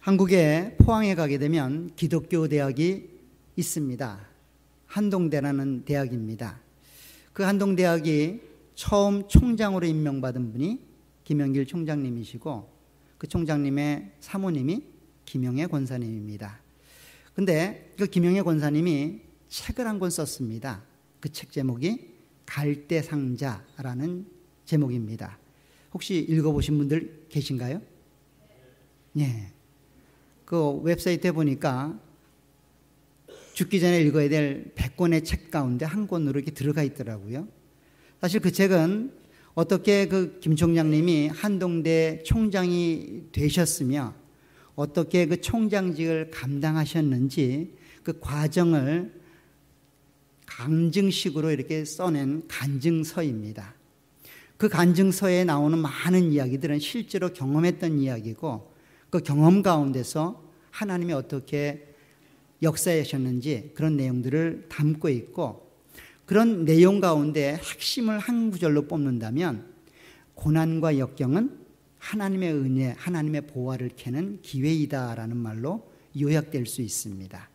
한국의 포항에 가게 되면 기독교 대학이 있습니다. 한동대라는 대학입니다. 그 한동대학이 처음 총장으로 임명받은 분이 김영길 총장님이시고 그 총장님의 사모님이 김영애 권사님입니다. 근데 그 김영애 권사님이 책을 한 권 썼습니다. 그 책 제목이 갈대상자라는 제목입니다. 혹시 읽어보신 분들 계신가요? 네. 그 웹사이트에 보니까 죽기 전에 읽어야 될 100권의 책 가운데 한 권으로 이렇게 들어가 있더라고요. 사실 그 책은 어떻게 그 김 총장님이 한동대 총장이 되셨으며 어떻게 그 총장직을 감당하셨는지 그 과정을 간증식으로 이렇게 써낸 간증서입니다. 그 간증서에 나오는 많은 이야기들은 실제로 경험했던 이야기고 그 경험 가운데서 하나님이 어떻게 역사하셨는지 그런 내용들을 담고 있고 그런 내용 가운데 핵심을 한 구절로 뽑는다면 고난과 역경은 하나님의 은혜, 하나님의 보화를 캐는 기회이다라는 말로 요약될 수 있습니다.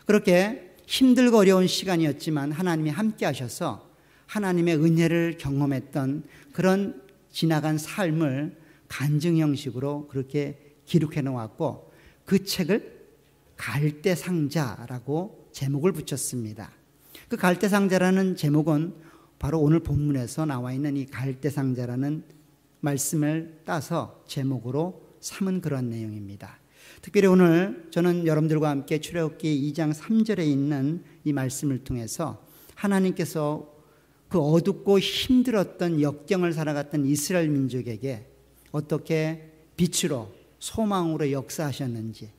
그렇게 힘들고 어려운 시간이었지만 하나님이 함께 하셔서 하나님의 은혜를 경험했던 그런 지나간 삶을 간증 형식으로 그렇게 기록해 놓았고 그 책을 갈대상자라고 제목을 붙였습니다. 그 갈대상자라는 제목은 바로 오늘 본문에서 나와 있는 이 갈대상자라는 말씀을 따서 제목으로 삼은 그런 내용입니다. 특별히 오늘 저는 여러분들과 함께 출애굽기 2장 3절에 있는 이 말씀을 통해서 하나님께서 그 어둡고 힘들었던 역경을 살아갔던 이스라엘 민족에게 어떻게 빛으로 소망으로 역사하셨는지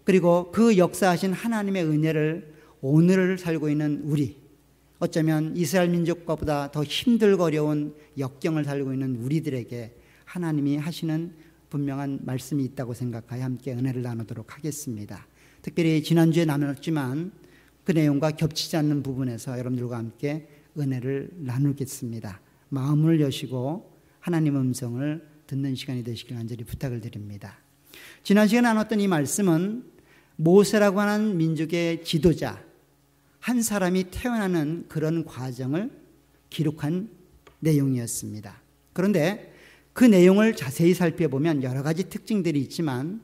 그리고 그 역사하신 하나님의 은혜를 오늘을 살고 있는 우리 어쩌면 이스라엘 민족과보다 더 힘들고 어려운 역경을 살고 있는 우리들에게 하나님이 하시는 분명한 말씀이 있다고 생각하여 함께 은혜를 나누도록 하겠습니다. 특별히 지난주에 나눴지만 그 내용과 겹치지 않는 부분에서 여러분들과 함께 은혜를 나누겠습니다. 마음을 여시고 하나님의 음성을 듣는 시간이 되시길 간절히 부탁을 드립니다. 지난 시간에 나눴던 이 말씀은 모세라고 하는 민족의 지도자 한 사람이 태어나는 그런 과정을 기록한 내용이었습니다. 그런데 그 내용을 자세히 살펴보면 여러 가지 특징들이 있지만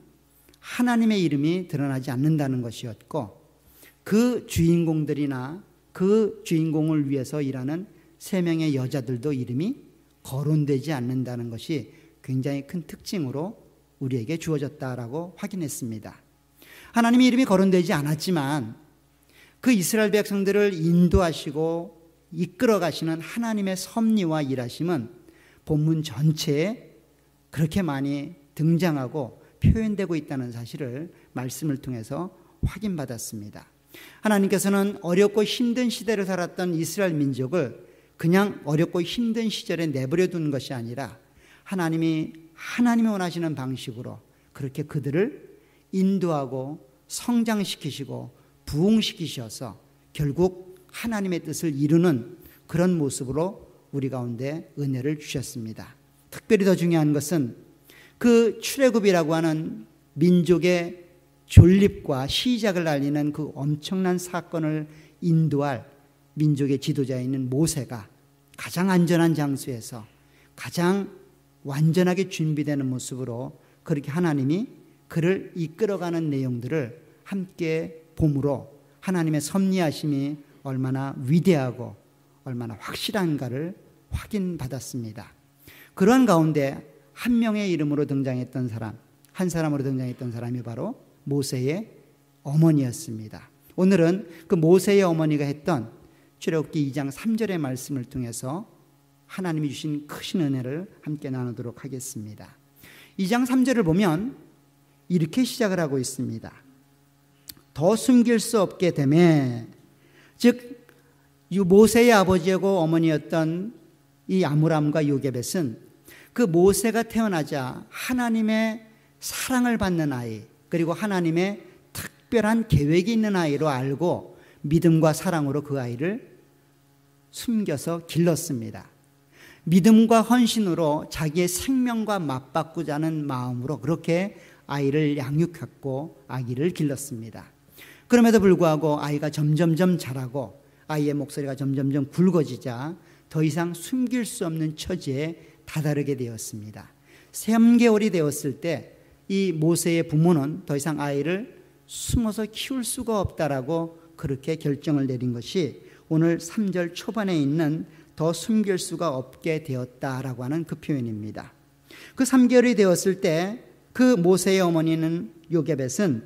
하나님의 이름이 드러나지 않는다는 것이었고 그 주인공들이나 그 주인공을 위해서 일하는 3명의 여자들도 이름이 거론되지 않는다는 것이 굉장히 큰 특징으로 우리에게 주어졌다라고 확인했습니다. 하나님의 이름이 거론되지 않았지만 그 이스라엘 백성들을 인도하시고 이끌어 가시는 하나님의 섭리와 일하심은 본문 전체에 그렇게 많이 등장하고 표현되고 있다는 사실을 말씀을 통해서 확인받았습니다. 하나님께서는 어렵고 힘든 시대를 살았던 이스라엘 민족을 그냥 어렵고 힘든 시절에 내버려 둔 것이 아니라 하나님이 원하시는 방식으로 그렇게 그들을 인도하고 성장시키시고 부흥시키셔서 결국 하나님의 뜻을 이루는 그런 모습으로 우리 가운데 은혜를 주셨습니다. 특별히 더 중요한 것은 그 출애굽이라고 하는 민족의 존립과 시작을 알리는 그 엄청난 사건을 인도할 민족의 지도자인 모세가 가장 안전한 장소에서 가장 완전하게 준비되는 모습으로 그렇게 하나님이 그를 이끌어가는 내용들을 함께 봄으로 하나님의 섭리하심이 얼마나 위대하고 얼마나 확실한가를 확인받았습니다. 그러한 가운데 한 명의 이름으로 등장했던 사람, 한 사람으로 등장했던 사람이 바로 모세의 어머니였습니다. 오늘은 그 모세의 어머니가 했던 출애굽기 2장 3절의 말씀을 통해서 하나님이 주신 크신 은혜를 함께 나누도록 하겠습니다. 2장 3절을 보면 이렇게 시작을 하고 있습니다. 더 숨길 수 없게 되매, 즉 모세의 아버지하고 어머니였던 이 아므람과 요게벳은 그 모세가 태어나자 하나님의 사랑을 받는 아이, 그리고 하나님의 특별한 계획이 있는 아이로 알고 믿음과 사랑으로 그 아이를 숨겨서 길렀습니다. 믿음과 헌신으로 자기의 생명과 맞바꾸자는 마음으로 그렇게 아이를 양육했고 아기를 길렀습니다. 그럼에도 불구하고 아이가 점점점 자라고 아이의 목소리가 점점점 굵어지자 더 이상 숨길 수 없는 처지에 다다르게 되었습니다. 3개월이 되었을 때 이 모세의 부모는 더 이상 아이를 숨어서 키울 수가 없다라고 그렇게 결정을 내린 것이 오늘 3절 초반에 있는 더 숨길 수가 없게 되었다라고 하는 그 표현입니다. 그 3개월이 되었을 때 그 모세의 어머니는 요게벳은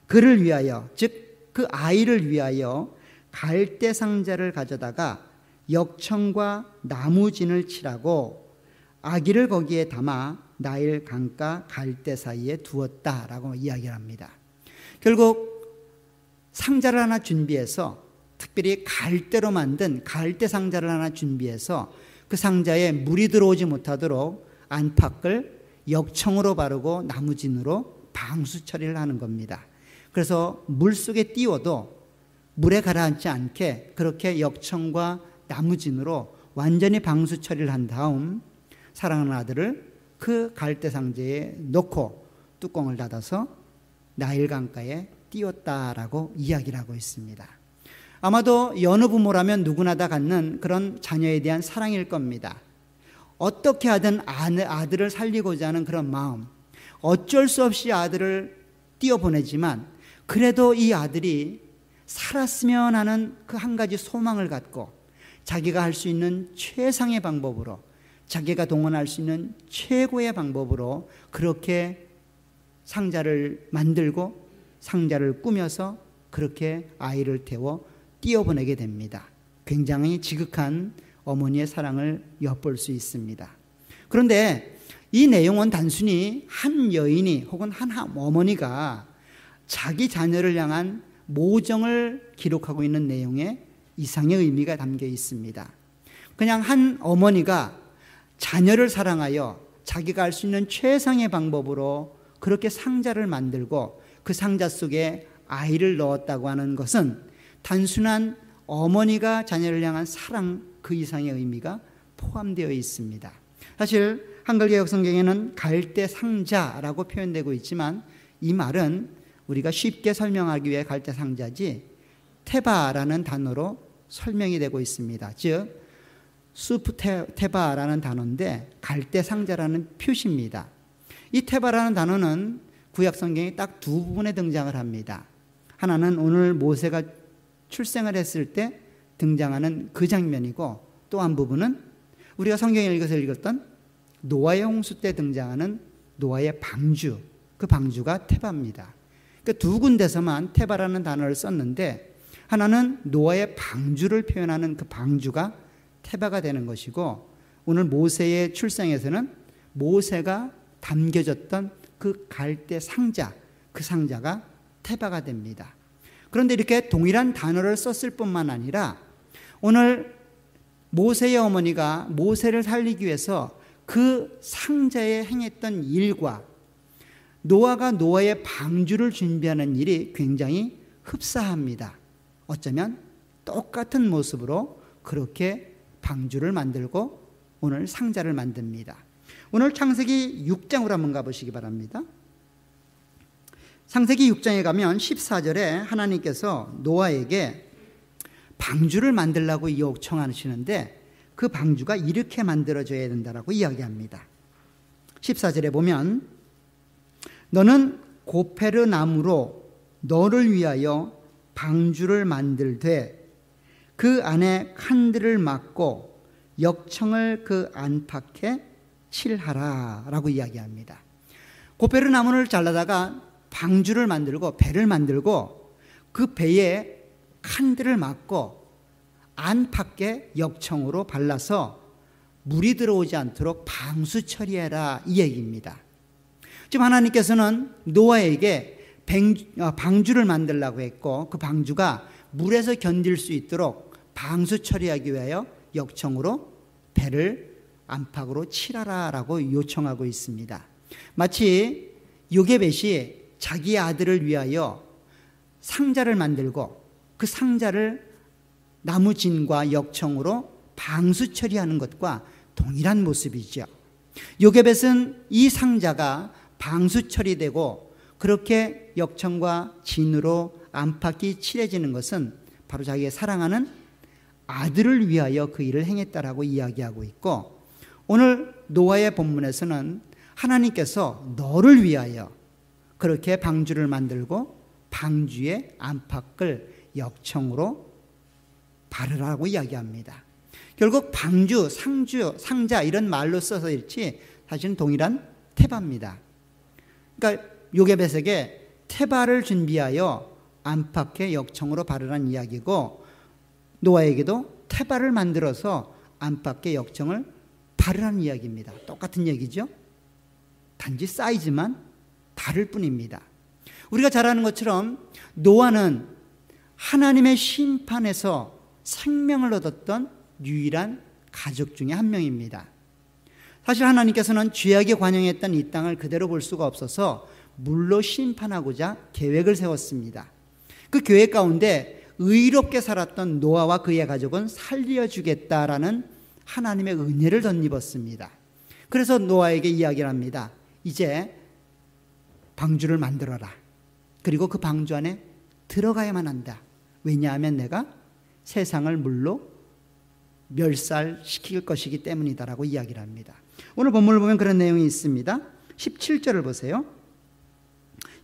그를 위하여, 즉 그 아이를 위하여 갈대 상자를 가져다가 역청과 나무진을 칠하고 아기를 거기에 담아 나일 강가 갈대 사이에 두었다라고 이야기를 합니다. 결국 상자를 하나 준비해서, 특별히 갈대로 만든 갈대 상자를 하나 준비해서 그 상자에 물이 들어오지 못하도록 안팎을 역청으로 바르고 나무진으로 방수 처리를 하는 겁니다. 그래서 물속에 띄워도 물에 가라앉지 않게 그렇게 역청과 나무진으로 완전히 방수 처리를 한 다음 사랑하는 아들을 그 갈대 상자에 넣고 뚜껑을 닫아서 나일 강가에 띄웠다라고 이야기를 하고 있습니다. 아마도 여느 부모라면 누구나 다 갖는 그런 자녀에 대한 사랑일 겁니다. 어떻게 하든 아들을 살리고자 하는 그런 마음, 어쩔 수 없이 아들을 띄워보내지만 그래도 이 아들이 살았으면 하는 그 한 가지 소망을 갖고 자기가 할 수 있는 최상의 방법으로, 자기가 동원할 수 있는 최고의 방법으로 그렇게 상자를 만들고 상자를 꾸며서 그렇게 아이를 태워 띄워보내게 됩니다. 굉장히 지극한 어머니의 사랑을 엿볼 수 있습니다. 그런데 이 내용은 단순히 한 여인이 혹은 한 어머니가 자기 자녀를 향한 모정을 기록하고 있는 내용에 이상의 의미가 담겨 있습니다. 그냥 한 어머니가 자녀를 사랑하여 자기가 할 수 있는 최상의 방법으로 그렇게 상자를 만들고 그 상자 속에 아이를 넣었다고 하는 것은 단순한 어머니가 자녀를 향한 사랑 그 이상의 의미가 포함되어 있습니다. 사실 한글 개역 성경에는 갈대 상자라고 표현되고 있지만 이 말은 우리가 쉽게 설명하기 위해 갈대 상자지 테바라는 단어로 설명이 되고 있습니다. 즉 수프 테바라는 단어인데 갈대 상자라는 표시입니다. 이 테바라는 단어는 구약 성경에 딱 두 부분에 등장을 합니다. 하나는 오늘 모세가 출생을 했을 때 등장하는 그 장면이고, 또 한 부분은 우리가 성경에 읽어서 읽었던 노아의 홍수 때 등장하는 노아의 방주, 그 방주가 테바입니다. 그러니까 두 군데서만 테바라는 단어를 썼는데 하나는 노아의 방주를 표현하는 그 방주가 테바가 되는 것이고, 오늘 모세의 출생에서는 모세가 담겨졌던 그 갈대 상자, 그 상자가 테바가 됩니다. 그런데 이렇게 동일한 단어를 썼을 뿐만 아니라 오늘 모세의 어머니가 모세를 살리기 위해서 그 상자에 행했던 일과 노아가 노아의 방주를 준비하는 일이 굉장히 흡사합니다. 어쩌면 똑같은 모습으로 그렇게 방주를 만들고 오늘 상자를 만듭니다. 오늘 창세기 6장으로 한번 가보시기 바랍니다. 창세기 6장에 가면 14절에 하나님께서 노아에게 방주를 만들라고 요청하시는데 그 방주가 이렇게 만들어져야 된다라고 이야기합니다. 14절에 보면 너는 고페르 나무로 너를 위하여 방주를 만들되 그 안에 칸들을 막고 역청을 그 안팎에 칠하라 라고 이야기합니다. 고페르 나무를 잘라다가 방주를 만들고 배를 만들고 그 배에 칸들을 막고 안팎에 역청으로 발라서 물이 들어오지 않도록 방수 처리해라 이 얘기입니다. 지금 하나님께서는 노아에게 방주를 만들라고 했고 그 방주가 물에서 견딜 수 있도록 방수 처리하기 위하여 역청으로 배를 안팎으로 칠하라라고 요청하고 있습니다. 마치 요게벳이 자기 아들을 위하여 상자를 만들고 그 상자를 나무진과 역청으로 방수 처리하는 것과 동일한 모습이죠. 요게벳은 이 상자가 방수 처리되고 그렇게 역청과 진으로 안팎이 칠해지는 것은 바로 자기의 사랑하는 아들을 위하여 그 일을 행했다라고 이야기하고 있고, 오늘 노아의 본문에서는 하나님께서 너를 위하여 그렇게 방주를 만들고 방주의 안팎을 역청으로 바르라고 이야기합니다. 결국 방주, 상주, 상자 이런 말로 써서 일지 사실은 동일한 테바입니다. 그러니까 요게벳에게 테바를 준비하여 안팎의 역청으로 바르라는 이야기고, 노아에게도 테바를 만들어서 안팎의 역청을 바르라는 이야기입니다. 똑같은 얘기죠. 단지 사이즈만 다를 뿐입니다. 우리가 잘 아는 것처럼 노아는 하나님의 심판에서 생명을 얻었던 유일한 가족 중에 한 명입니다. 사실 하나님께서는 죄악에 관영했던 이 땅을 그대로 볼 수가 없어서 물로 심판하고자 계획을 세웠습니다. 그 계획 가운데 의롭게 살았던 노아와 그의 가족은 살려주겠다라는 하나님의 은혜를 덧입었습니다. 그래서 노아에게 이야기를 합니다. 이제 방주를 만들어라. 그리고 그 방주 안에 들어가야만 한다. 왜냐하면 내가 세상을 물로 멸살시킬 것이기 때문이다라고 이야기를 합니다. 오늘 본문을 보면 그런 내용이 있습니다. 17절을 보세요.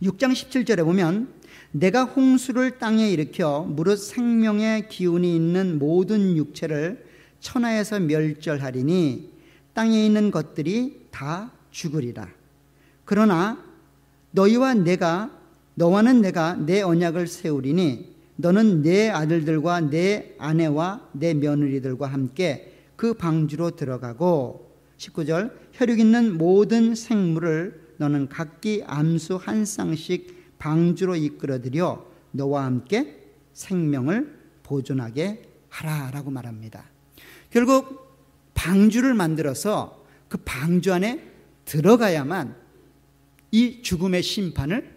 6장 17절에 보면 내가 홍수를 땅에 일으켜 무릇 생명의 기운이 있는 모든 육체를 천하에서 멸절하리니 땅에 있는 것들이 다 죽으리라. 그러나 너와는 내가 내 언약을 세우리니 너는 내 아들들과 내 아내와 내 며느리들과 함께 그 방주로 들어가고, 19절 혈육 있는 모든 생물을 너는 각기 암수 한 쌍씩 방주로 이끌어들여 너와 함께 생명을 보존하게 하라라고 말합니다. 결국 방주를 만들어서 그 방주 안에 들어가야만 이 죽음의 심판을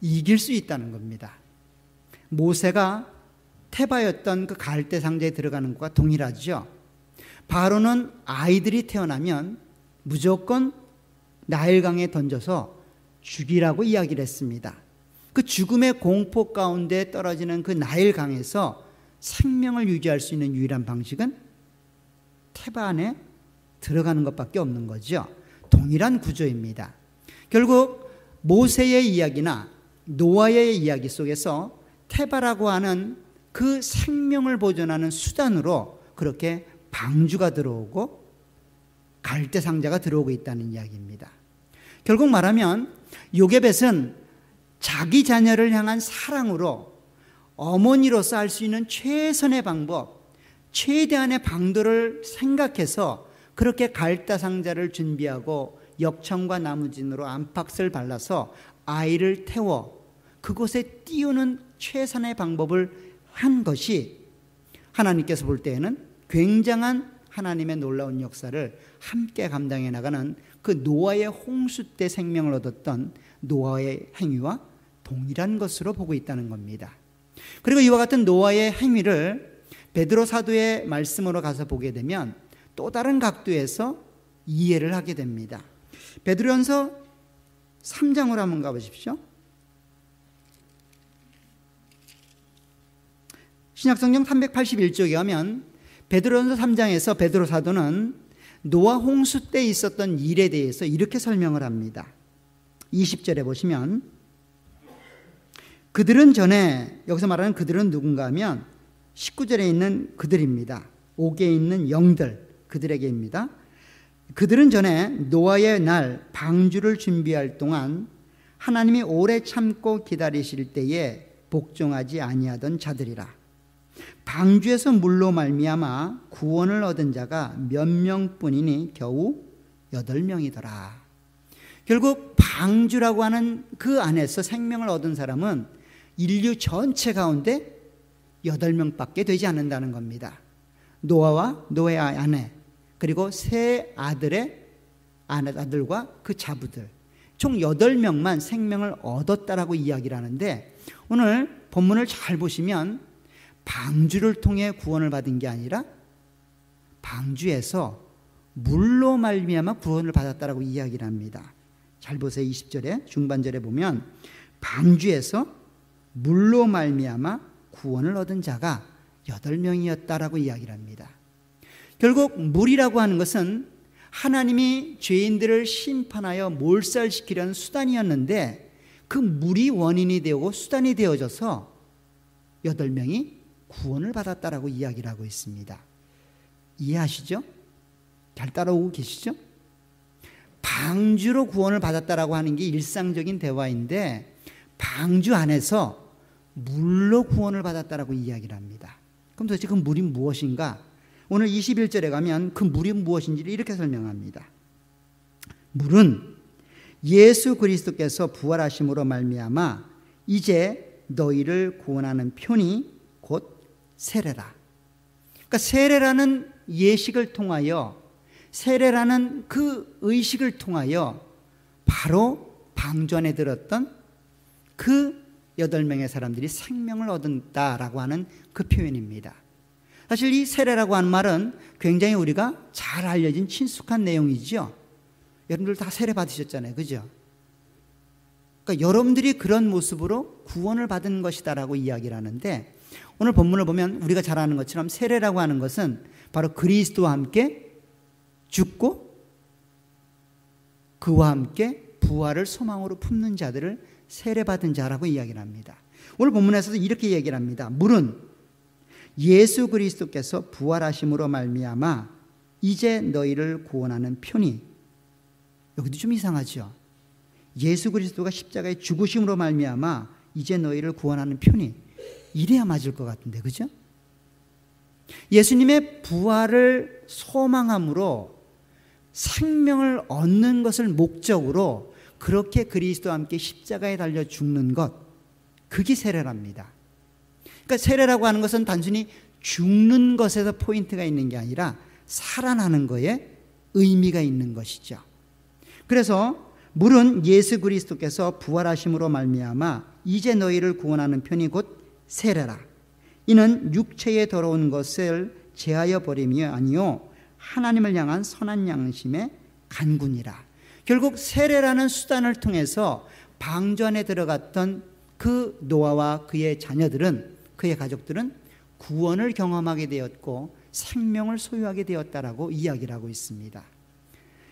이길 수 있다는 겁니다. 모세가 테바였던 그 갈대 상자에 들어가는 것과 동일하죠. 바로는 아이들이 태어나면 무조건 나일강에 던져서 죽이라고 이야기를 했습니다. 그 죽음의 공포 가운데 떨어지는 그 나일강에서 생명을 유지할 수 있는 유일한 방식은 테바 안에 들어가는 것밖에 없는 거죠. 동일한 구조입니다. 결국 모세의 이야기나 노아의 이야기 속에서 테바라고 하는 그 생명을 보존하는 수단으로 그렇게 방주가 들어오고 갈대 상자가 들어오고 있다는 이야기입니다. 결국 말하면 요게벳은 자기 자녀를 향한 사랑으로 어머니로서 할 수 있는 최선의 방법, 최대한의 방도를 생각해서 그렇게 갈대 상자를 준비하고 역청과 나무진으로 안팎을 발라서 아이를 태워 그곳에 띄우는 최선의 방법을 한 것이 하나님께서 볼 때에는 굉장한 하나님의 놀라운 역사를 함께 감당해 나가는 그 노아의 홍수 때 생명을 얻었던 노아의 행위와 동일한 것으로 보고 있다는 겁니다. 그리고 이와 같은 노아의 행위를 베드로 사도의 말씀으로 가서 보게 되면 또 다른 각도에서 이해를 하게 됩니다. 베드로전서 3장으로 한번 가보십시오. 신약성경 381쪽에 가면 베드로전서 3장에서 베드로 사도는 노아 홍수 때 있었던 일에 대해서 이렇게 설명을 합니다. 20절에 보시면 그들은 전에, 여기서 말하는 그들은 누군가 하면 19절에 있는 그들입니다. 옥에 있는 영들, 그들에게입니다. 그들은 전에 노아의 날 방주를 준비할 동안 하나님이 오래 참고 기다리실 때에 복종하지 아니하던 자들이라. 방주에서 물로 말미암아 구원을 얻은 자가 몇 명뿐이니 겨우 8명이더라. 결국 방주라고 하는 그 안에서 생명을 얻은 사람은 인류 전체 가운데 8명밖에 되지 않는다는 겁니다. 노아와 노아의 아내, 그리고 세 아들의 아들과 그 자부들, 총 8명만 생명을 얻었다라고 이야기를 하는데, 오늘 본문을 잘 보시면 방주를 통해 구원을 받은 게 아니라 방주에서 물로 말미암아 구원을 받았다라고 이야기를 합니다. 잘 보세요. 20절에 중반절에 보면 방주에서 물로 말미암아 구원을 얻은 자가 8명이었다라고 이야기를 합니다. 결국 물이라고 하는 것은 하나님이 죄인들을 심판하여 몰살시키려는 수단이었는데 그 물이 원인이 되고 수단이 되어져서 8명이 구원을 받았다라고 이야기를 하고 있습니다. 이해하시죠? 잘 따라오고 계시죠? 방주로 구원을 받았다라고 하는 게 일상적인 대화인데 방주 안에서 물로 구원을 받았다라고 이야기를 합니다. 그럼 도대체 그 물이 무엇인가? 오늘 21절에 가면 그 물이 무엇인지를 이렇게 설명합니다. 물은 예수 그리스도께서 부활하심으로 말미암아 이제 너희를 구원하는 편이 곧 세례라. 그러니까 세례라는 예식을 통하여, 세례라는 그 의식을 통하여 바로 방주 안에 들었던 그 8명의 사람들이 생명을 얻었다라고 하는 그 표현입니다. 사실 이 세례라고 하는 말은 굉장히 우리가 잘 알려진 친숙한 내용이죠. 여러분들 다 세례 받으셨잖아요. 그죠? 그러니까 여러분들이 그런 모습으로 구원을 받은 것이다라고 이야기를 하는데, 오늘 본문을 보면 우리가 잘 아는 것처럼 세례라고 하는 것은 바로 그리스도와 함께 죽고 그와 함께 부활을 소망으로 품는 자들을 세례받은 자라고 이야기를 합니다. 오늘 본문에서도 이렇게 얘기를 합니다. 물은 예수 그리스도께서 부활하심으로 말미암아 이제 너희를 구원하는 편이, 여기도 좀 이상하죠. 예수 그리스도가 십자가의 죽으심으로 말미암아 이제 너희를 구원하는 편이, 이래야 맞을 것 같은데, 그죠? 예수님의 부활을 소망함으로 생명을 얻는 것을 목적으로 그렇게 그리스도와 함께 십자가에 달려 죽는 것, 그게 세례랍니다. 그러니까 세례라고 하는 것은 단순히 죽는 것에서 포인트가 있는 게 아니라 살아나는 거에 의미가 있는 것이죠. 그래서 물은 예수 그리스도께서 부활하심으로 말미암아 이제 너희를 구원하는 편이 곧 세례라. 이는 육체에 더러운 것을 제하여 버림이 아니요 하나님을 향한 선한 양심의 간군이라. 결국 세례라는 수단을 통해서 방주 안에 들어갔던 그 노아와 그의 자녀들은, 그의 가족들은 구원을 경험하게 되었고 생명을 소유하게 되었다라고 이야기를 하고 있습니다.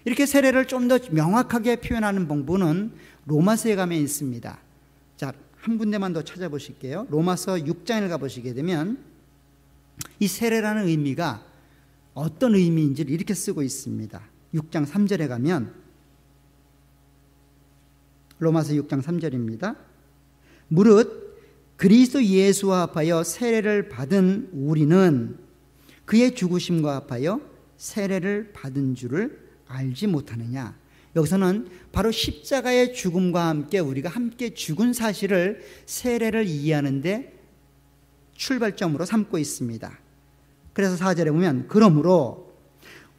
이렇게 세례를 좀 더 명확하게 표현하는 본문은 로마서에 가면 있습니다. 자, 한 군데만 더 찾아보실게요. 로마서 6장을 가보시게 되면 이 세례라는 의미가 어떤 의미인지를 이렇게 쓰고 있습니다. 6장 3절에 가면, 로마서 6장 3절입니다. 무릇 그리스도 예수와 합하여 세례를 받은 우리는 그의 죽으심과 합하여 세례를 받은 줄을 알지 못하느냐. 여기서는 바로 십자가의 죽음과 함께 우리가 함께 죽은 사실을 세례를 이해하는데 출발점으로 삼고 있습니다. 그래서 4절에 보면 그러므로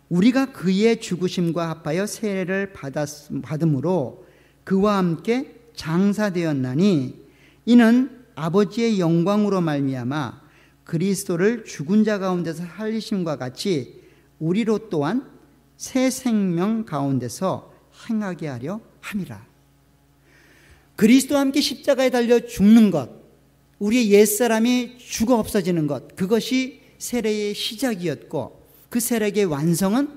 우리가 그의 죽으심과 합하여 세례를 받음으로 그와 함께 장사되었나니 이는 아버지의 영광으로 말미암아 그리스도를 죽은 자 가운데서 살리심과 같이 우리로 또한 새 생명 가운데서 행하게 하려 함이라. 그리스도와 함께 십자가에 달려 죽는 것, 우리의 옛사람이 죽어 없어지는 것, 그것이 세례의 시작이었고 그 세례의 완성은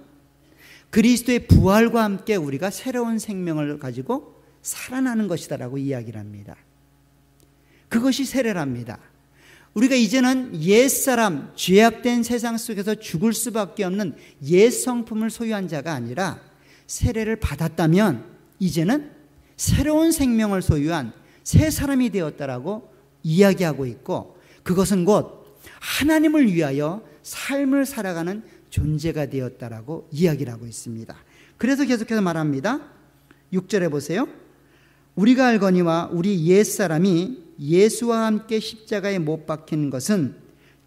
그리스도의 부활과 함께 우리가 새로운 생명을 가지고 살아나는 것이다라고 이야기를 합니다. 그것이 세례랍니다. 우리가 이제는 옛사람, 죄악된 세상 속에서 죽을 수밖에 없는 옛 성품을 소유한 자가 아니라 세례를 받았다면 이제는 새로운 생명을 소유한 새 사람이 되었다라고 이야기하고 있고, 그것은 곧 하나님을 위하여 삶을 살아가는 존재가 되었다라고 이야기를 하고 있습니다. 그래서 계속해서 말합니다. 6절에 보세요. 우리가 알거니와 우리 옛사람이 예수와 함께 십자가에 못 박힌 것은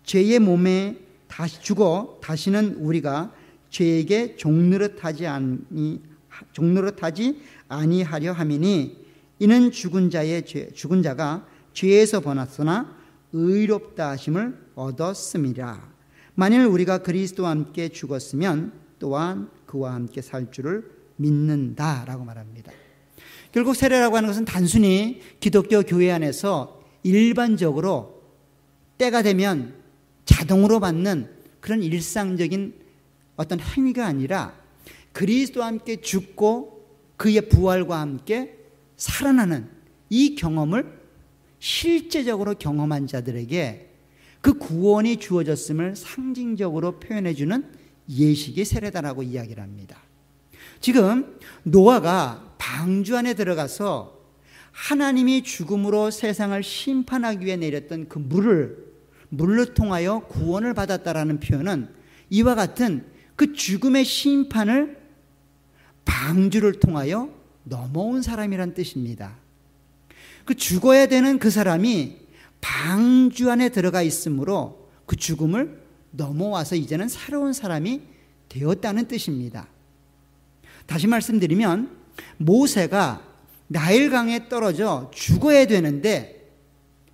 죄의 몸에 다시 죽어 다시는 우리가 죄에게 종노릇하지 아니하려 함이니 이는 죽은 자가 죄에서 벗어나 의롭다 하심을 얻었음이라. 만일 우리가 그리스도와 함께 죽었으면 또한 그와 함께 살 줄을 믿는다라고 말합니다. 결국 세례라고 하는 것은 단순히 기독교 교회 안에서 일반적으로 때가 되면 자동으로 받는 그런 일상적인 어떤 행위가 아니라 그리스도와 함께 죽고 그의 부활과 함께 살아나는 이 경험을 실제적으로 경험한 자들에게 그 구원이 주어졌음을 상징적으로 표현해주는 예식이 세례다라고 이야기를 합니다. 지금 노아가 방주 안에 들어가서 하나님이 죽음으로 세상을 심판하기 위해 내렸던 그 물로 통하여 구원을 받았다라는 표현은 이와 같은 그 죽음의 심판을 방주를 통하여 넘어온 사람이란 뜻입니다. 그 죽어야 되는 그 사람이 방주 안에 들어가 있으므로 그 죽음을 넘어와서 이제는 새로운 사람이 되었다는 뜻입니다. 다시 말씀드리면 모세가 나일강에 떨어져 죽어야 되는데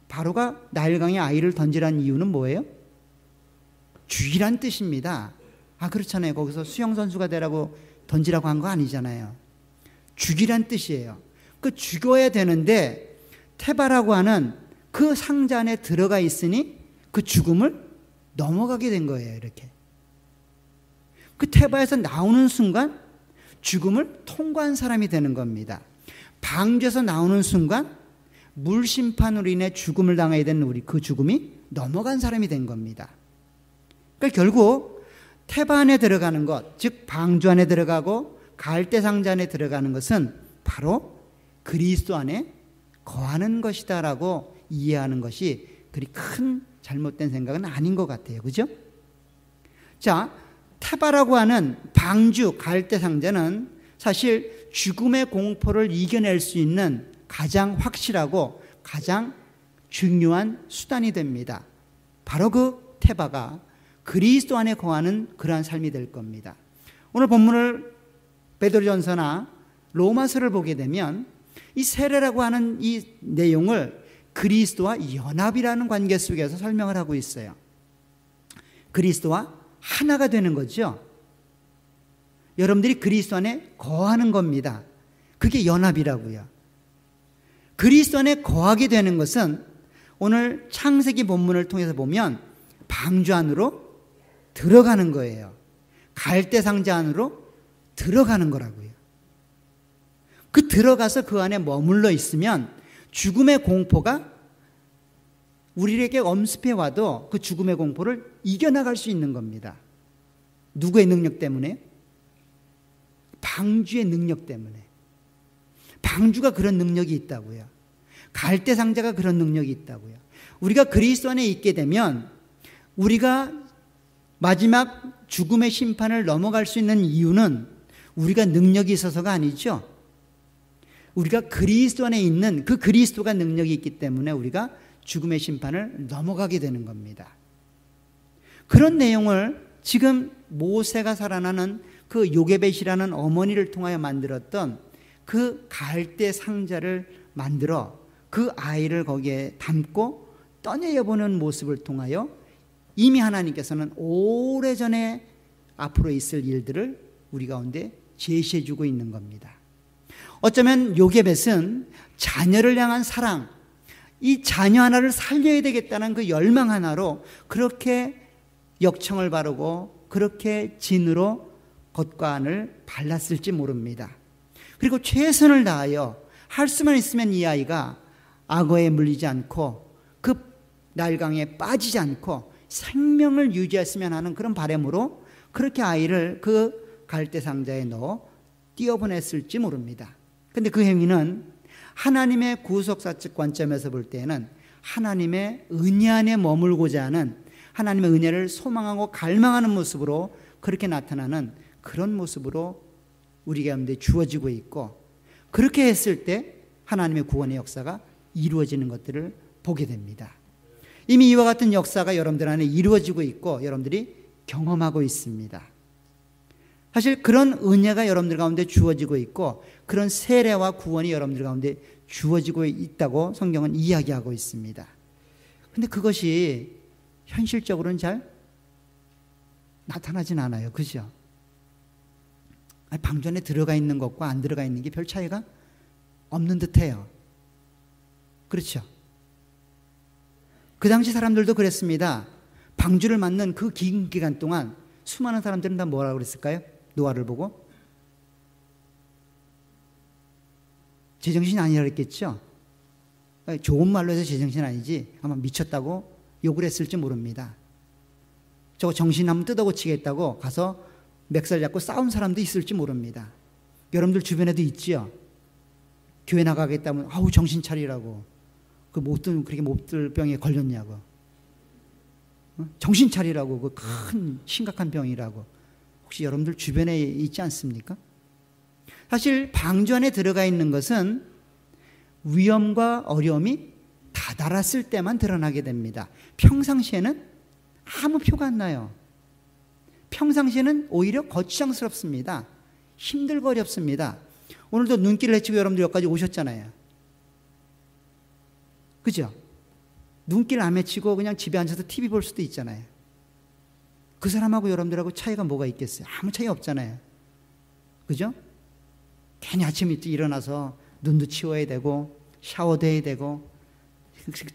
바로가 나일강에 아이를 던지라는 이유는 뭐예요? 죽이란 뜻입니다. 그렇잖아요. 거기서 수영선수가 되라고 던지라고 한 거 아니잖아요. 죽이란 뜻이에요. 그 죽어야 되는데 테바라고 하는 그 상자 안에 들어가 있으니 그 죽음을 넘어가게 된 거예요. 이렇게. 그 테바에서 나오는 순간 죽음을 통과한 사람이 되는 겁니다. 방주에서 나오는 순간 물심판으로 인해 죽음을 당해야 되는 그 죽음이 넘어간 사람이 된 겁니다. 그러니까 결국 테바 안에 들어가는 것, 즉 방주 안에 들어가고 갈대 상자 안에 들어가는 것은 바로 그리스도 안에 거하는 것이다라고 이해하는 것이 그리 큰 잘못된 생각은 아닌 것 같아요. 그죠? 자, 테바라고 하는 방주 갈대 상자는 사실 죽음의 공포를 이겨낼 수 있는 가장 확실하고 가장 중요한 수단이 됩니다. 바로 그 테바가 그리스도 안에 거하는 그러한 삶이 될 겁니다. 오늘 본문을 베드로전서나 로마서를 보게 되면 이 세례라고 하는 이 내용을 그리스도와 연합이라는 관계 속에서 설명을 하고 있어요. 그리스도와 하나가 되는 거죠. 여러분들이 그리스도 안에 거하는 겁니다. 그게 연합이라고요. 그리스도 안에 거하게 되는 것은 오늘 창세기 본문을 통해서 보면 방주 안으로 들어가는 거예요. 갈대 상자 안으로 들어가는 거라고요. 그 들어가서 그 안에 머물러 있으면 죽음의 공포가 우리에게 엄습해 와도 그 죽음의 공포를 이겨나갈 수 있는 겁니다. 누구의 능력 때문에? 방주의 능력 때문에. 방주가 그런 능력이 있다고요. 갈대 상자가 그런 능력이 있다고요. 우리가 그리스도 안에 있게 되면 우리가 마지막 죽음의 심판을 넘어갈 수 있는 이유는 우리가 능력이 있어서가 아니죠. 우리가 그리스도 안에 있는 그 그리스도가 능력이 있기 때문에 우리가 죽음의 심판을 넘어가게 되는 겁니다. 그런 내용을 지금 모세가 살아나는 그 요게벳이라는 어머니를 통하여 만들었던 그 갈대 상자를 만들어 그 아이를 거기에 담고 떠내려보는 모습을 통하여 이미 하나님께서는 오래전에 앞으로 있을 일들을 우리 가운데 제시해주고 있는 겁니다. 어쩌면 요게벳은 자녀를 향한 사랑, 이 자녀 하나를 살려야 되겠다는 그 열망 하나로 그렇게 역청을 바르고 그렇게 진으로 겉과 안을 발랐을지 모릅니다. 그리고 최선을 다하여 할 수만 있으면 이 아이가 악어에 물리지 않고 그 나일강에 빠지지 않고 생명을 유지했으면 하는 그런 바람으로 그렇게 아이를 그 갈대 상자에 넣어 띄어보냈을지 모릅니다. 그런데 그 행위는 하나님의 구속사적 관점에서 볼 때는 하나님의 은혜 안에 머물고자 하는 하나님의 은혜를 소망하고 갈망하는 모습으로 그렇게 나타나는 그런 모습으로 우리 가운데 주어지고 있고, 그렇게 했을 때 하나님의 구원의 역사가 이루어지는 것들을 보게 됩니다. 이미 이와 같은 역사가 여러분들 안에 이루어지고 있고 여러분들이 경험하고 있습니다. 사실 그런 은혜가 여러분들 가운데 주어지고 있고 그런 세례와 구원이 여러분들 가운데 주어지고 있다고 성경은 이야기하고 있습니다. 그런데 그것이 현실적으로는 잘 나타나진 않아요. 그죠? 방주 안에 들어가 있는 것과 안 들어가 있는 게 별 차이가 없는 듯해요. 그렇죠? 그 당시 사람들도 그랬습니다. 방주를 맞는 그 긴 기간 동안 수많은 사람들은 다 뭐라고 그랬을까요? 노아를 보고 제정신 아니라 그랬겠죠? 좋은 말로 해서 제정신 아니지 아마 미쳤다고 욕을 했을지 모릅니다. 저거 정신 한번 뜯어고치겠다고 가서 맥살 잡고 싸운 사람도 있을지 모릅니다. 여러분들 주변에도 있지요? 교회 나가겠다면 아우 정신 차리라고 그 못들 그렇게 못들 병에 걸렸냐고 정신 차리라고 그 큰 심각한 병이라고 혹시 여러분들 주변에 있지 않습니까? 사실 방주 안에 들어가 있는 것은 위험과 어려움이 다다랐을 때만 드러나게 됩니다. 평상시에는 아무 표가 안 나요. 평상시에는 오히려 거추장스럽습니다. 힘들고 어렵습니다. 오늘도 눈길을 헤치고 여러분들 여기까지 오셨잖아요. 그죠? 눈길 안 헤치고 그냥 집에 앉아서 TV 볼 수도 있잖아요. 그 사람하고 여러분들하고 차이가 뭐가 있겠어요? 아무 차이 없잖아요. 그죠? 괜히 아침 일찍 일어나서 눈도 치워야 되고 샤워도 해야 되고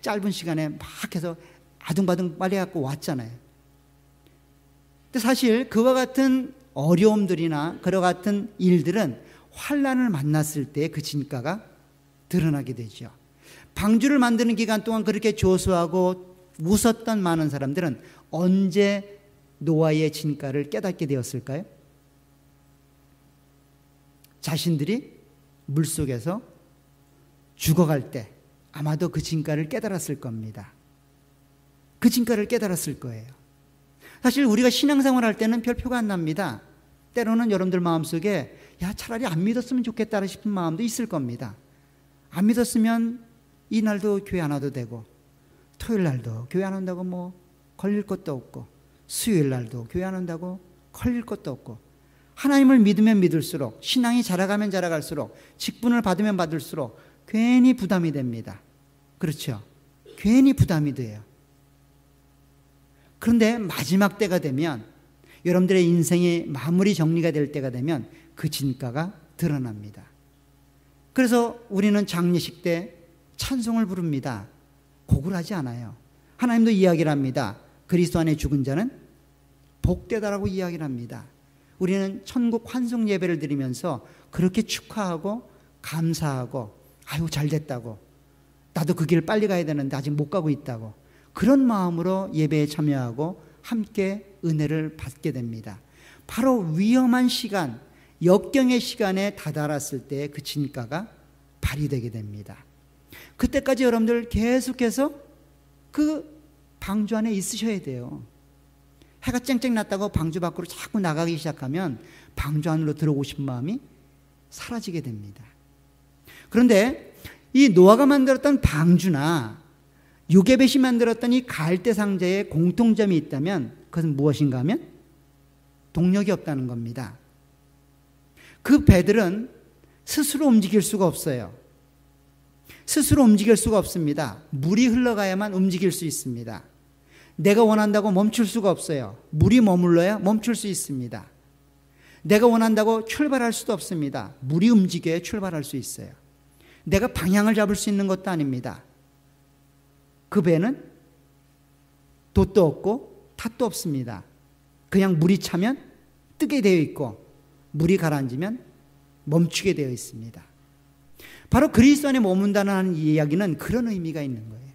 짧은 시간에 막 해서 아둥바둥 빨리 갖고 왔잖아요. 근데 사실 그와 같은 어려움들이나 그와 같은 일들은 환난을 만났을 때 그 진가가 드러나게 되죠. 방주를 만드는 기간 동안 그렇게 조소하고 웃었던 많은 사람들은 언제 노아의 진가를 깨닫게 되었을까요? 자신들이 물속에서 죽어갈 때 아마도 그 진가를 깨달았을 겁니다. 그 진가를 깨달았을 거예요. 사실 우리가 신앙생활 할 때는 별 표가 안 납니다. 때로는 여러분들 마음속에 야 차라리 안 믿었으면 좋겠다 싶은 마음도 있을 겁니다. 안 믿었으면 이날도 교회 안 와도 되고 토요일 날도 교회 안 온다고 뭐 걸릴 것도 없고 수요일 날도 교회 안 온다고 걸릴 것도 없고 하나님을 믿으면 믿을수록 신앙이 자라가면 자라갈수록 직분을 받으면 받을수록 괜히 부담이 됩니다. 그렇죠? 괜히 부담이 돼요. 그런데 마지막 때가 되면 여러분들의 인생이 마무리 정리가 될 때가 되면 그 진가가 드러납니다. 그래서 우리는 장례식 때 찬송을 부릅니다. 곡을 하지 않아요. 하나님도 이야기를 합니다. 그리스도 안에 죽은 자는 복되다라고 이야기를 합니다. 우리는 천국 환송 예배를 드리면서 그렇게 축하하고 감사하고 아유 잘 됐다고 나도 그 길 빨리 가야 되는데 아직 못 가고 있다고 그런 마음으로 예배에 참여하고 함께 은혜를 받게 됩니다. 바로 위험한 시간, 역경의 시간에 다다랐을 때 그 진가가 발휘되게 됩니다. 그때까지 여러분들 계속해서 그 방주 안에 있으셔야 돼요. 해가 쨍쨍 났다고 방주 밖으로 자꾸 나가기 시작하면 방주 안으로 들어오고 싶은 마음이 사라지게 됩니다. 그런데 이 노아가 만들었던 방주나 요게벳이 만들었던 이 갈대 상자에 공통점이 있다면 그것은 무엇인가 하면 동력이 없다는 겁니다. 그 배들은 스스로 움직일 수가 없어요. 스스로 움직일 수가 없습니다. 물이 흘러가야만 움직일 수 있습니다. 내가 원한다고 멈출 수가 없어요. 물이 머물러야 멈출 수 있습니다. 내가 원한다고 출발할 수도 없습니다. 물이 움직여야 출발할 수 있어요. 내가 방향을 잡을 수 있는 것도 아닙니다. 그 배는 돛도 없고 탓도 없습니다. 그냥 물이 차면 뜨게 되어 있고 물이 가라앉으면 멈추게 되어 있습니다. 바로 그리스도 안에 머문다는 이야기는 그런 의미가 있는 거예요.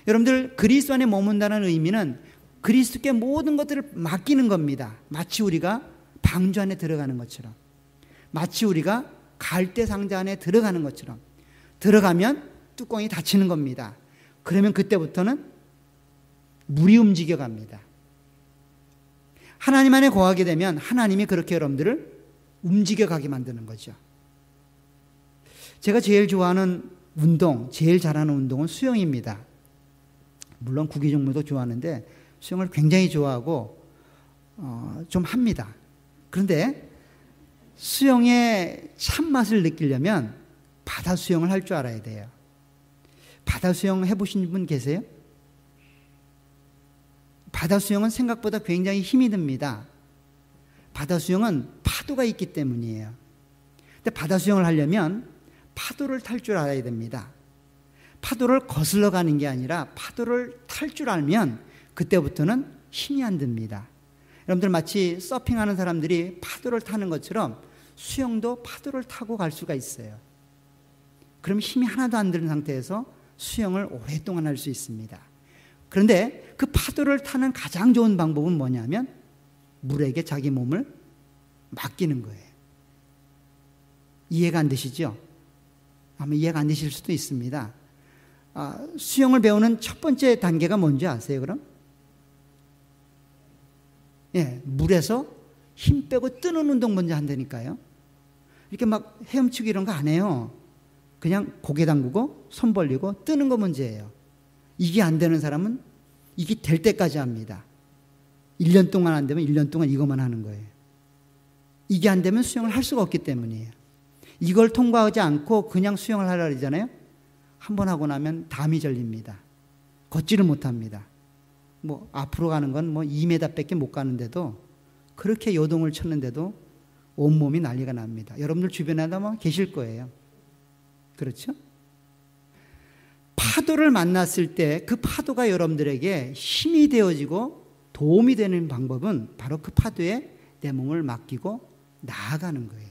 여러분들 그리스도 안에 머문다는 의미는 그리스도께 모든 것들을 맡기는 겁니다. 마치 우리가 방주 안에 들어가는 것처럼 마치 우리가 갈대 상자 안에 들어가는 것처럼 들어가면 뚜껑이 닫히는 겁니다. 그러면 그때부터는 물이 움직여 갑니다. 하나님 안에 거하게 되면 하나님이 그렇게 여러분들을 움직여 가게 만드는 거죠. 제가 제일 좋아하는 운동, 제일 잘하는 운동은 수영입니다. 물론 구기 종목도 좋아하는데 수영을 굉장히 좋아하고 좀 합니다. 그런데 수영의 참맛을 느끼려면 바다 수영을 할 줄 알아야 돼요. 바다 수영 해보신 분 계세요? 바다 수영은 생각보다 굉장히 힘이 듭니다. 바다 수영은 파도가 있기 때문이에요. 근데 바다 수영을 하려면 파도를 탈 줄 알아야 됩니다. 파도를 거슬러 가는 게 아니라 파도를 탈 줄 알면 그때부터는 힘이 안 듭니다. 여러분들 마치 서핑하는 사람들이 파도를 타는 것처럼 수영도 파도를 타고 갈 수가 있어요. 그럼 힘이 하나도 안 드는 상태에서 수영을 오랫동안 할 수 있습니다. 그런데 그 파도를 타는 가장 좋은 방법은 뭐냐면 물에게 자기 몸을 맡기는 거예요. 이해가 안 되시죠? 아마 이해가 안 되실 수도 있습니다. 수영을 배우는 첫 번째 단계가 뭔지 아세요, 그럼? 물에서 힘 빼고 뜨는 운동 먼저 한다니까요. 이렇게 막 헤엄치기 이런 거 안 해요. 그냥 고개 담그고 손 벌리고 뜨는 거 문제예요. 이게 안 되는 사람은 이게 될 때까지 합니다. 1년 동안 안 되면 1년 동안 이것만 하는 거예요. 이게 안 되면 수영을 할 수가 없기 때문이에요. 이걸 통과하지 않고 그냥 수영을 하려고 그러잖아요. 한 번 하고 나면 담이 절립니다. 걷지를 못합니다. 앞으로 가는 건 2m 밖에 못 가는데도 그렇게 요동을 쳤는데도 온몸이 난리가 납니다. 여러분들 주변에도 아마 계실 거예요. 그렇죠? 파도를 만났을 때 그 파도가 여러분들에게 힘이 되어지고 도움이 되는 방법은 바로 그 파도에 내 몸을 맡기고 나아가는 거예요.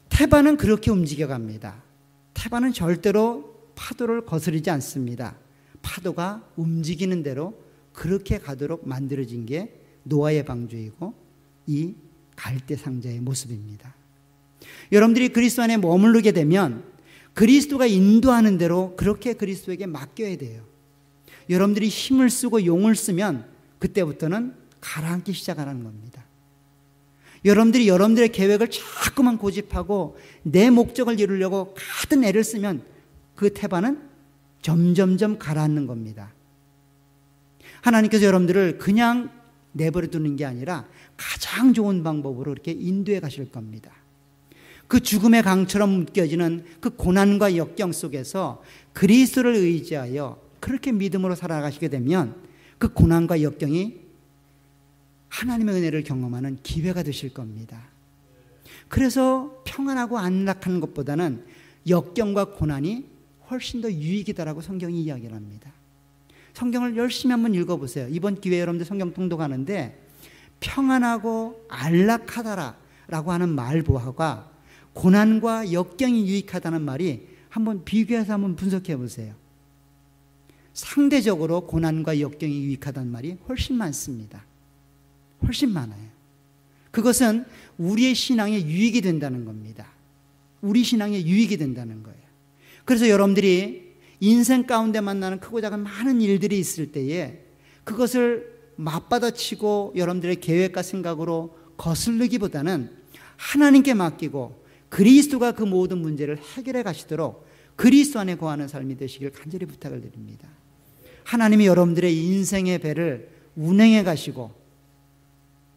태반은 그렇게 움직여갑니다. 태반은 절대로 파도를 거스르지 않습니다. 파도가 움직이는 대로 그렇게 가도록 만들어진 게 노아의 방주이고 이 갈대상자의 모습입니다. 여러분들이 그리스도 안에 머무르게 되면 그리스도가 인도하는 대로 그렇게 그리스도에게 맡겨야 돼요. 여러분들이 힘을 쓰고 용을 쓰면 그때부터는 가라앉기 시작하는 겁니다. 여러분들이 여러분들의 계획을 자꾸만 고집하고 내 목적을 이루려고 가득 애를 쓰면 그 태반은 점점점 가라앉는 겁니다. 하나님께서 여러분들을 그냥 내버려 두는 게 아니라 가장 좋은 방법으로 이렇게 인도해 가실 겁니다. 그 죽음의 강처럼 묶여지는 그 고난과 역경 속에서 그리스도를 의지하여 그렇게 믿음으로 살아가시게 되면 그 고난과 역경이 하나님의 은혜를 경험하는 기회가 되실 겁니다. 그래서 평안하고 안락한 것보다는 역경과 고난이 훨씬 더 유익이다라고 성경이 이야기를 합니다. 성경을 열심히 한번 읽어보세요. 이번 기회에 여러분들 성경 통독하는데 평안하고 안락하다라고 하는 말보아가 고난과 역경이 유익하다는 말이 한번 비교해서 한번 분석해 보세요. 상대적으로 고난과 역경이 유익하다는 말이 훨씬 많습니다. 훨씬 많아요. 그것은 우리의 신앙에 유익이 된다는 겁니다. 우리 신앙에 유익이 된다는 거예요. 그래서 여러분들이 인생 가운데 만나는 크고 작은 많은 일들이 있을 때에 그것을 맞받아치고 여러분들의 계획과 생각으로 거슬르기보다는 하나님께 맡기고 그리스도가 그 모든 문제를 해결해 가시도록 그리스도 안에 거하는 삶이 되시길 간절히 부탁을 드립니다. 하나님이 여러분들의 인생의 배를 운행해 가시고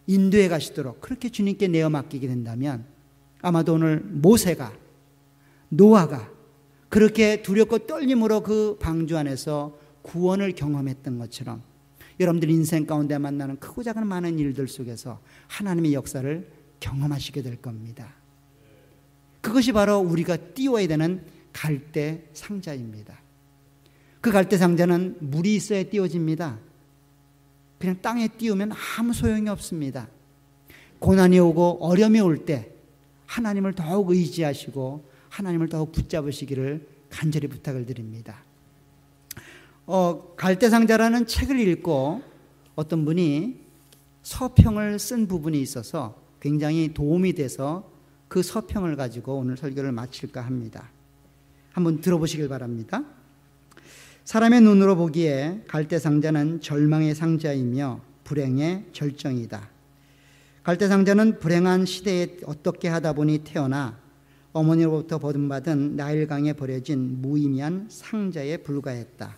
인도해 가시도록 그렇게 주님께 내어 맡기게 된다면 아마도 오늘 모세가 노아가 그렇게 두렵고 떨림으로 그 방주 안에서 구원을 경험했던 것처럼 여러분들 인생 가운데 만나는 크고 작은 많은 일들 속에서 하나님의 역사를 경험하시게 될 겁니다. 그것이 바로 우리가 띄워야 되는 갈대 상자입니다. 그 갈대 상자는 물이 있어야 띄워집니다. 그냥 땅에 띄우면 아무 소용이 없습니다. 고난이 오고 어려움이 올 때 하나님을 더욱 의지하시고 하나님을 더욱 붙잡으시기를 간절히 부탁을 드립니다. 갈대상자라는 책을 읽고 어떤 분이 서평을 쓴 부분이 있어서 굉장히 도움이 돼서 그 서평을 가지고 오늘 설교를 마칠까 합니다. 한번 들어보시길 바랍니다. 사람의 눈으로 보기에 갈대상자는 절망의 상자이며 불행의 절정이다. 갈대상자는 불행한 시대에 어떻게 하다 보니 태어나 어머니로부터 버림받은 나일강에 버려진 무의미한 상자에 불과했다.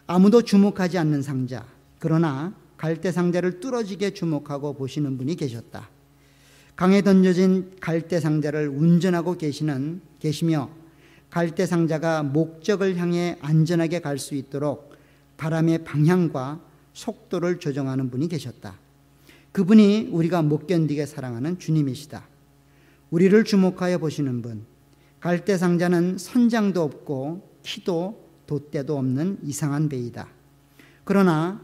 아무도 주목하지 않는 상자, 그러나 갈대상자를 뚫어지게 주목하고 보시는 분이 계셨다. 강에 던져진 갈대상자를 운전하고 계시며 갈대상자가 목적을 향해 안전하게 갈 수 있도록 바람의 방향과 속도를 조정하는 분이 계셨다. 그분이 우리가 못 견디게 사랑하는 주님이시다. 우리를 주목하여 보시는 분, 갈대상자는 선장도 없고 키도 돛대도 없는 이상한 배이다. 그러나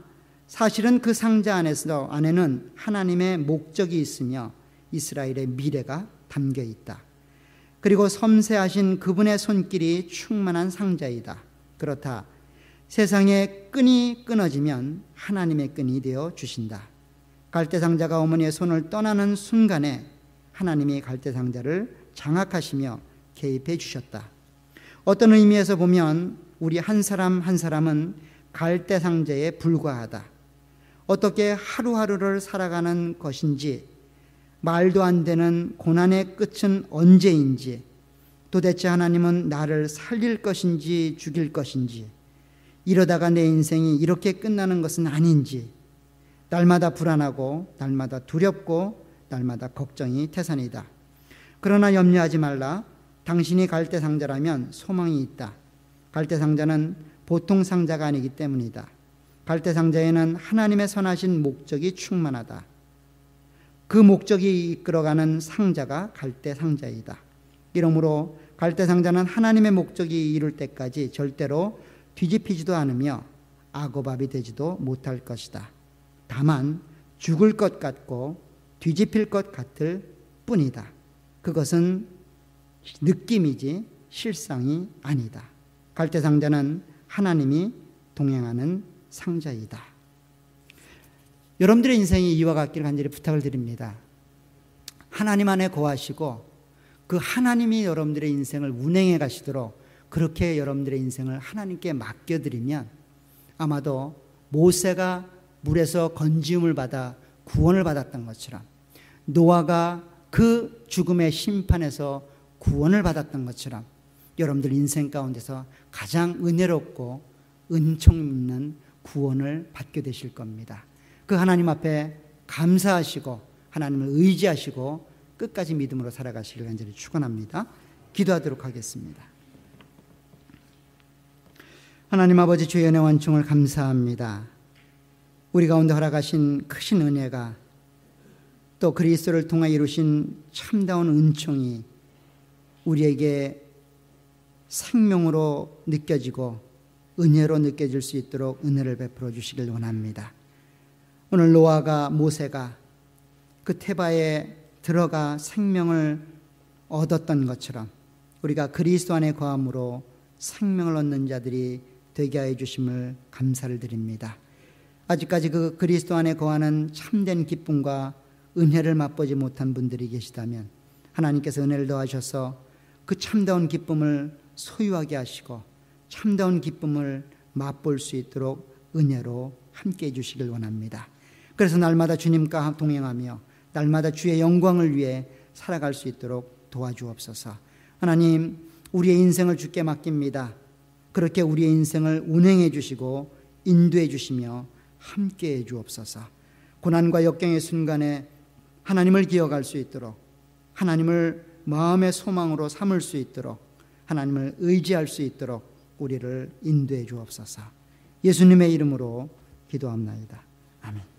사실은 그 상자 안에는 하나님의 목적이 있으며 이스라엘의 미래가 담겨 있다. 그리고 섬세하신 그분의 손길이 충만한 상자이다. 그렇다. 세상의 끈이 끊어지면 하나님의 끈이 되어 주신다. 갈대상자가 어머니의 손을 떠나는 순간에 하나님이 갈대상자를 장악하시며 개입해 주셨다. 어떤 의미에서 보면 우리 한 사람 한 사람은 갈대상자에 불과하다. 어떻게 하루하루를 살아가는 것인지, 말도 안 되는 고난의 끝은 언제인지, 도대체 하나님은 나를 살릴 것인지 죽일 것인지, 이러다가 내 인생이 이렇게 끝나는 것은 아닌지, 날마다 불안하고 날마다 두렵고 날마다 걱정이 태산이다. 그러나 염려하지 말라. 당신이 갈대상자라면 소망이 있다. 갈대상자는 보통 상자가 아니기 때문이다. 갈대상자에는 하나님의 선하신 목적이 충만하다. 그 목적이 이끌어가는 상자가 갈대상자이다. 이러므로 갈대상자는 하나님의 목적이 이룰 때까지 절대로 뒤집히지도 않으며 악어밥이 되지도 못할 것이다. 다만 죽을 것 같고 뒤집힐 것 같을 뿐이다. 그것은 느낌이지 실상이 아니다. 갈대상자는 하나님이 동행하는 상자이다. 여러분들의 인생이 이와 같기를 간절히 부탁을 드립니다. 하나님 안에 거하시고 그 하나님이 여러분들의 인생을 운행해 가시도록 그렇게 여러분들의 인생을 하나님께 맡겨드리면 아마도 모세가 물에서 건지움을 받아 구원을 받았던 것처럼, 노아가 그 죽음의 심판에서 구원을 받았던 것처럼 여러분들 인생 가운데서 가장 은혜롭고 은총 있는 구원을 받게 되실 겁니다. 그 하나님 앞에 감사하시고 하나님을 의지하시고 끝까지 믿음으로 살아가시길 간절히 축원합니다. 기도하도록 하겠습니다. 하나님 아버지, 주의 은혜 완충을 감사합니다. 우리 가운데 허락하신 크신 은혜가 또 그리스도를 통해 이루신 참다운 은총이 우리에게 생명으로 느껴지고 은혜로 느껴질 수 있도록 은혜를 베풀어 주시길 원합니다. 오늘 노아가, 모세가 그 태바에 들어가 생명을 얻었던 것처럼 우리가 그리스도 안에 거함으로 생명을 얻는 자들이 되게 하여 주심을 감사를 드립니다. 아직까지 그 그리스도 안에 거하는 참된 기쁨과 은혜를 맛보지 못한 분들이 계시다면 하나님께서 은혜를 더하셔서 그 참다운 기쁨을 소유하게 하시고 참다운 기쁨을 맛볼 수 있도록 은혜로 함께해 주시길 원합니다. 그래서 날마다 주님과 동행하며 날마다 주의 영광을 위해 살아갈 수 있도록 도와주옵소서. 하나님, 우리의 인생을 주께 맡깁니다. 그렇게 우리의 인생을 운행해 주시고 인도해 주시며 함께해 주옵소서. 고난과 역경의 순간에 하나님을 기억할 수 있도록, 하나님을 마음의 소망으로 삼을 수 있도록, 하나님을 의지할 수 있도록 우리를 인도해 주옵소서. 예수님의 이름으로 기도합나이다. 아멘.